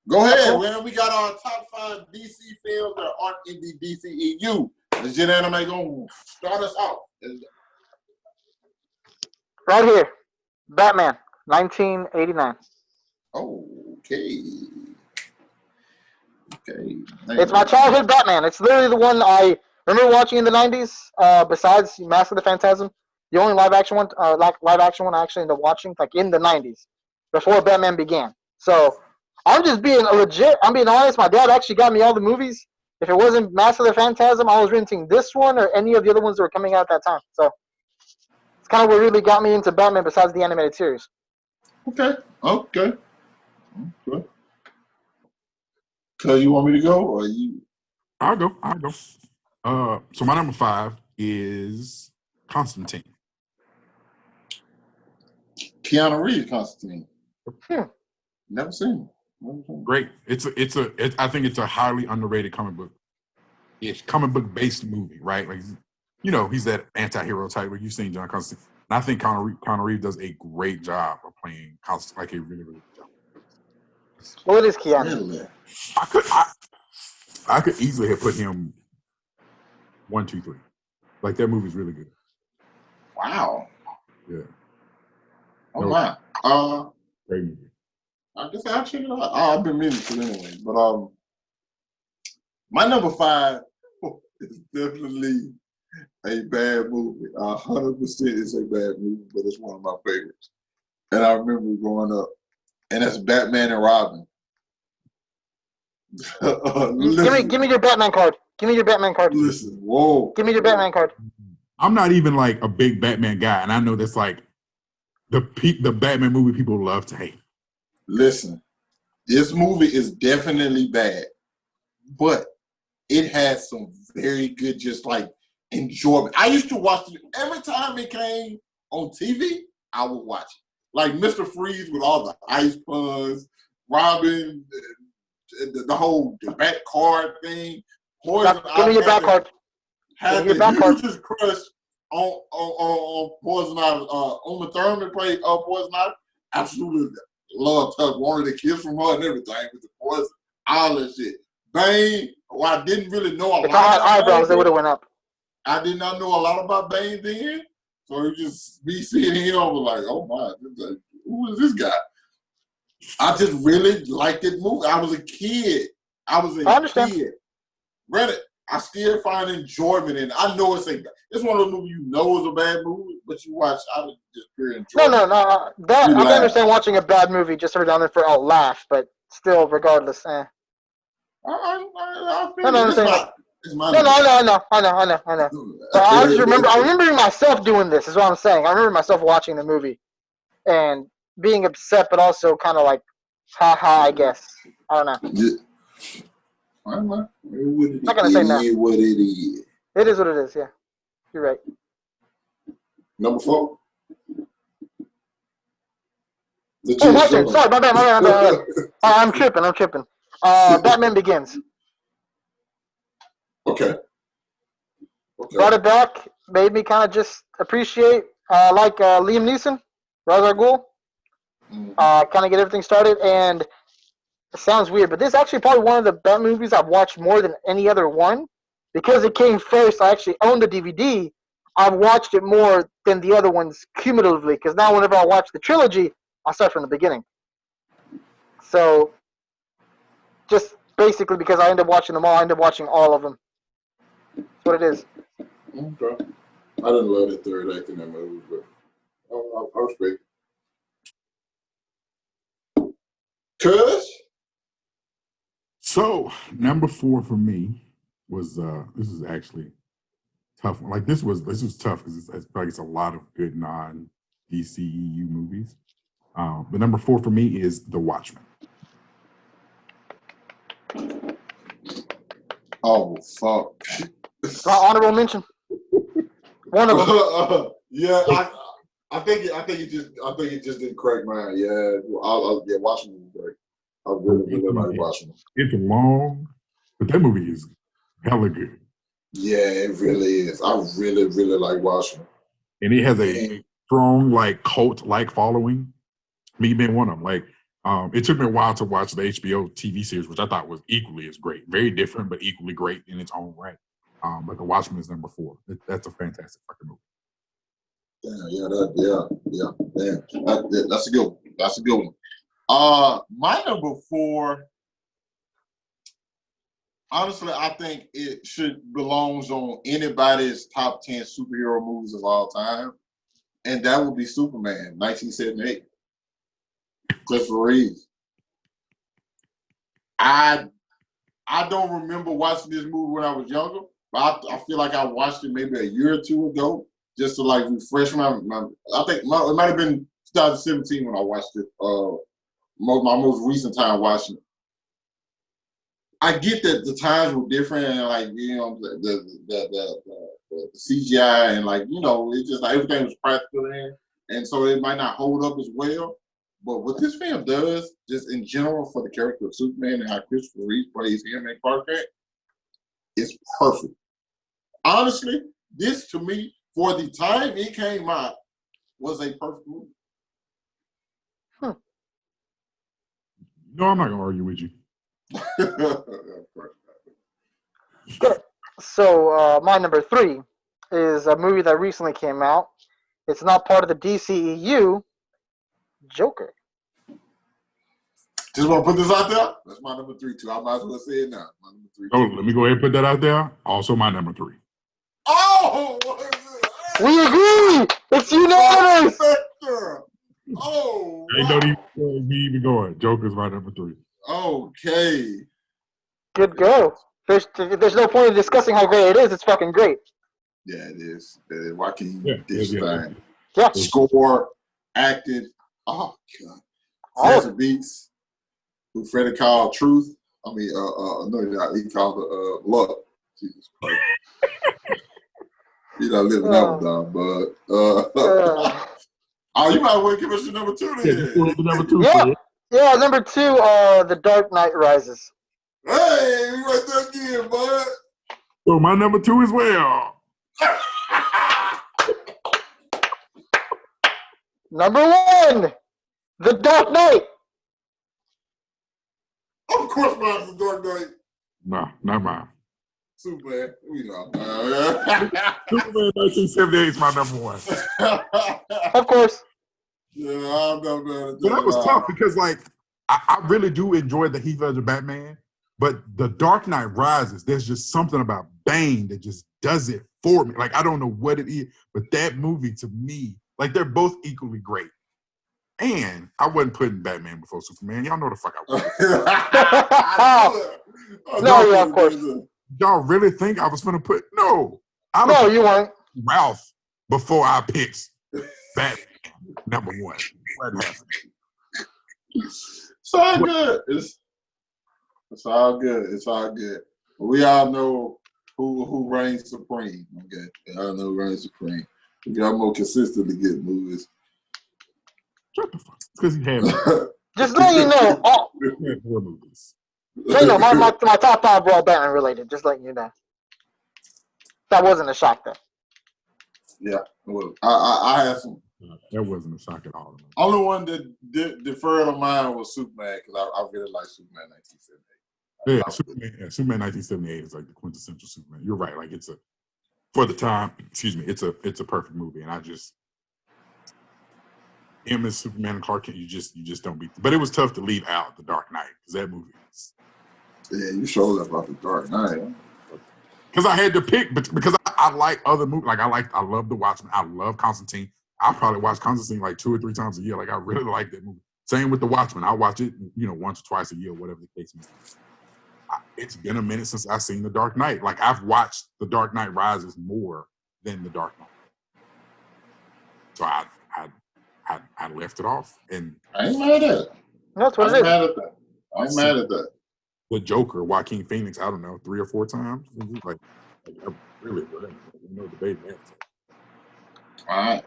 Go ahead, man. We got our top 5 DC films that aren't in the DCEU. Legit Anime gonna start us off. Right here, Batman, 1989. Okay. It's my childhood Batman. It's literally the one I remember watching in the 90s. Besides Mask of the Phantasm, the only live action one I actually ended up watching, like in the 90s, before Batman began. So I'm just being I'm being honest. My dad actually got me all the movies. If it wasn't Mask of the Phantasm, I was renting this one or any of the other ones that were coming out at that time. So it's kind of what really got me into Batman besides the animated series. Okay. Cuz you want me to go or you? I'll go. So my number 5 is Constantine. Keanu Reeves Constantine. Never seen him. Great. I think it's a highly underrated comic book. It's comic book based movie, right? Like, he's that anti-hero type. Like you've seen John Constantine. And I think Keanu Reeves does a great job of playing Constantine, like a really, really good job. What is Keanu? Really? I could easily have put him 1, 2, 3. Like that movie's really good. Wow. Yeah. Oh my. Great movie. I guess I'll check it out. I've been meaning to anyway. But my number 5 is definitely a bad movie. 100% it's a bad movie, but it's one of my favorites. And I remember growing up. And that's Batman and Robin. Give me your Batman card. Listen, whoa. Give me your Batman card. I'm not even like a big Batman guy, and I know that's like the Batman movie people love to hate. Listen, this movie is definitely bad, but it has some very good, just like enjoyment. I used to watch it every time it came on TV. I would watch it, like Mr. Freeze with all the ice puns, Robin, the whole bat card thing. Poison. Give me your back card. Had the hugest crush on Poison Ivy. Uma Thurman played Poison Ivy. Absolutely loved her. Wanted a kiss from her and everything with the poison. All that shit. Bane. Well, I didn't really know a lot. If I had eyebrows, they would have went up. I did not know a lot about Bane then, so it just me seeing him, I was like, oh my, who is this guy? I just really liked it movie. I was a kid. I understand. Kid. Read it. I still find enjoyment in it. I know it's one of those movies you know is a bad movie, but you watch out of just pure enjoyment. No. That I can understand watching a bad movie just every now and then for a laugh, but still, regardless, I know. I just remember. I remember myself doing this. Is what I'm saying. I remember myself watching the movie and being upset, but also kind of like, haha. I guess I don't know. Yeah. I'm not gonna say no. What it is. It is what it is. Yeah, you're right. Number 4. Oh, my turn. Sorry, my bad. I'm tripping. Batman Begins. Okay. Brought it back. Made me kind of just appreciate, Liam Neeson, Ra's al Ghul. Kind of get everything started, and it sounds weird, but this is actually probably one of the Bat movies I've watched more than any other one. Because it came first, I actually own the DVD. I've watched it more than the other ones cumulatively, because now whenever I watch the trilogy, I'll start from the beginning. So, just basically because I end up watching them all, I end up watching all of them. That's what it is. Okay. I didn't love the third act in that movie, but I respect it. Cuz? So, number 4 for me was this is actually tough. Like this was tough because it's a lot of good non-DCEU movies. But number 4 for me is The Watchmen. Oh fuck! My honorable mention. One of them. Yeah, I think it just didn't crack mine. Yeah, Watchmen was great. I really like Watchmen. It's long, but that movie is hella good. Yeah, it really is. I really like Watchmen. And it has a strong, like, cult-like following. Me being one of them. Like, It took me a while to watch the HBO TV series, which I thought was equally as great. Very different, but equally great in its own right. But The Watchmen is number 4. That's a fantastic fucking movie. Damn, that's a good one. That's a good one. My number 4, honestly, I think it belongs on anybody's top 10 superhero movies of all time, and that would be Superman, 1978. Christopher Reeve. I don't remember watching this movie when I was younger, but I feel like I watched it maybe a year or two ago just to like refresh my I think it might have been 2017 when I watched it. My most recent time watching it. I get that the times were different, and like the CGI and like it's just like everything was practical in, and so it might not hold up as well. But what this film does, just in general, for the character of Superman and how Christopher Reeve plays him and Clark Kent, is perfect. Honestly, this to me, for the time it came out, was a perfect movie. No, I'm not gonna argue with you. Good. So my number 3 is a movie that recently came out. It's not part of the DCEU. Joker. Just want to put this out there. That's my number 3 too. I might as well say it now. My number 3. Oh, let me go ahead and put that out there. Also, my number 3. Oh, we agree. It's unanimous. Oh, ain't no me even going. Joker's my number 3. Okay. Good go. There's no point in discussing how great it is. It's fucking great. Yeah, it is. Why can't you Yeah, this thing? Yeah. Score, acted. Oh God. Zazie Beetz, who Freddie called Truth. I mean, no, he called it Luck. Jesus Christ. You're not living that one down, bud. Oh, you might want to give us your number 2 then. Number 2. Yeah, number 2, The Dark Knight Rises. Hey, we right there again, bud. So my number 2 as well. Number 1, The Dark Knight. Of course, mine's The Dark Knight. No, not mine. Superman. Superman 1978 is my number 1. Of course. Yeah, I'm not mad at But that was tough because, like, I really do enjoy the Heath Ledger Batman, but The Dark Knight Rises, there's just something about Bane that just does it for me. Like, I don't know what it is, but that movie to me, like, they're both equally great. And I wasn't putting Batman before Superman. Y'all know the fuck I was. No, yeah, of course. Y'all really think I was going to put? No. No, you weren't. Ralph before I picked Batman number 1. It's all good. It's all good. It's all good. We all know who reigns supreme. Okay, we all know who reigns supreme. We got more consistently good movies. Shut the fuck. Because he had just let you know. Four movies. No, my top 5 were all Batman related. Just letting you know. That wasn't a shock, though. Yeah, well, I had some. That wasn't a shock at all. Only one that deferred on mine was Superman because I really like Superman 1978. Yeah, Superman 1978 is like the quintessential Superman. You're right. Like for the time, it's a perfect movie, and I just him as Superman and Clark Kent, you just don't beat them. But it was tough to leave out The Dark Knight because that movie is. Yeah, you showed up about The Dark Knight. Because I had to pick, because I like other movies. Like I love The Watchmen. I love Constantine. I probably watch Constantine like 2 or 3 times a year. Like I really like that movie. Same with The Watchmen. I watch it, once or twice a year, whatever the case may be. It's been a minute since I've seen The Dark Knight. Like I've watched The Dark Knight Rises more than The Dark Knight. So I left it off, and I ain't mad at it. That's what it is. I ain't mad at that. The Joker, Joaquin Phoenix, I don't know, 3 or 4 times. Like really, whatever. No debate there. All right.